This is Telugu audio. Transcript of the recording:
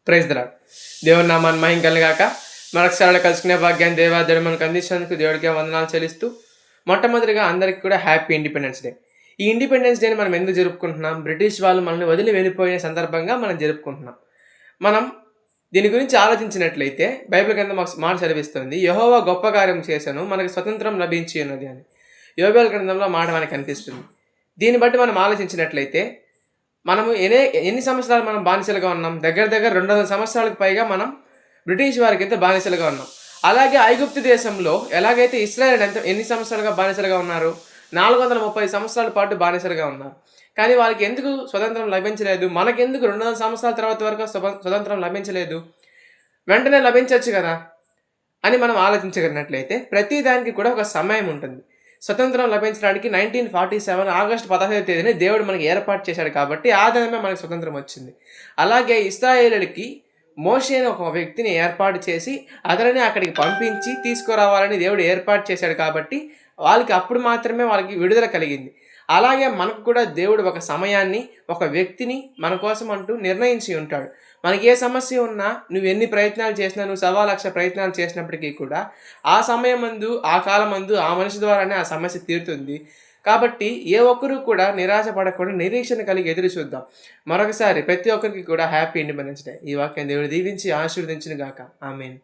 Praise the lord. దేవుని నామాన్ని మహిమ కలుగాక. మరొకసారి కలుసుకునే భాగ్యాన్ని దేవాదేవుడు మనకు అందించినందుకు దేవుడికి వందనాలు చెల్లిస్తూ, మొట్టమొదటిగా అందరికీ కూడా హ్యాపీ ఇండిపెండెన్స్ డే. ఈ ఇండిపెండెన్స్ డేని మనం ఎందుకు జరుపుకుంటున్నాం? బ్రిటిష్ వాళ్ళు మనల్ని వదిలి వెళ్ళిపోయిన సందర్భంగా మనం జరుపుకుంటున్నాం. మనం దీని గురించి ఆలోచించినట్లయితే బైబిల్ కింద మాకు మాట చదివిస్తుంది, యెహోవా గొప్ప కార్యం చేశాను, మనకు స్వతంత్రం లభించి ఉన్నది అని. యోబేలు గ్రంథంలో మాట మనకు కనిపిస్తుంది. దీన్ని బట్టి మనం ఆలోచించినట్లయితే మనము ఎన్ని సంవత్సరాలు మనం బానిసలుగా ఉన్నాం? దగ్గర దగ్గర 200 సంవత్సరాలకు పైగా మనం బ్రిటిష్ వారికైతే బానిసలుగా ఉన్నాం. అలాగే ఐగుప్తు దేశంలో ఎలాగైతే ఇశ్రాయేల్ ఎన్ని సంవత్సరాలుగా బానిసలుగా ఉన్నారు? 430 సంవత్సరాల పాటు బానిసలుగా ఉన్నారు. కానీ వాళ్ళకి ఎందుకు స్వతంత్రం లభించలేదు? మనకెందుకు 200 సంవత్సరాల తర్వాత వరకు స్వతంత్రం లభించలేదు? వెంటనే లభించవచ్చు కదా అని మనం ఆలోచించగలిగినట్లయితే, ప్రతి దానికి కూడా ఒక సమయం ఉంటుంది. స్వతంత్రం లభించడానికి 1947 ఆగస్టు 15వ తేదీన దేవుడు మనకి ఏర్పాటు చేశాడు కాబట్టి ఆ దినమే మనకి స్వతంత్రం వచ్చింది. అలాగే ఇశ్రాయేలులకి మోషే అనే ఒక వ్యక్తిని ఏర్పాటు చేసి అతనిని అక్కడికి పంపించి తీసుకురావాలని దేవుడు ఏర్పాటు చేశాడు కాబట్టి వాళ్ళకి అప్పుడు మాత్రమే వాళ్ళకి విడుదల కలిగింది. అలాగే మనకు కూడా దేవుడు ఒక సమయాన్ని, ఒక వ్యక్తిని మన కోసం అంటూ నిర్ణయించి ఉంటాడు. మనకి ఏ సమస్య ఉన్నా, నువ్వు ఎన్ని ప్రయత్నాలు చేసినా, నువ్వు 1,00,000 ప్రయత్నాలు చేసినప్పటికీ కూడా ఆ సమయమందు, ఆ కాలమందు ఆ మనిషి ద్వారానే ఆ సమస్య తీరుతుంది. కాబట్టి ఏ ఒక్కరూ కూడా నిరాశ పడకుండా నిరీక్షణ కలిగి ఎదురు చూద్దాం. మరొకసారి ప్రతి ఒక్కరికి కూడా హ్యాపీ ఇండిపెండెన్స్ డే. ఈ వాక్యం దేవుడు దీవించి ఆశీర్వదించును గాక. ఆమేన్.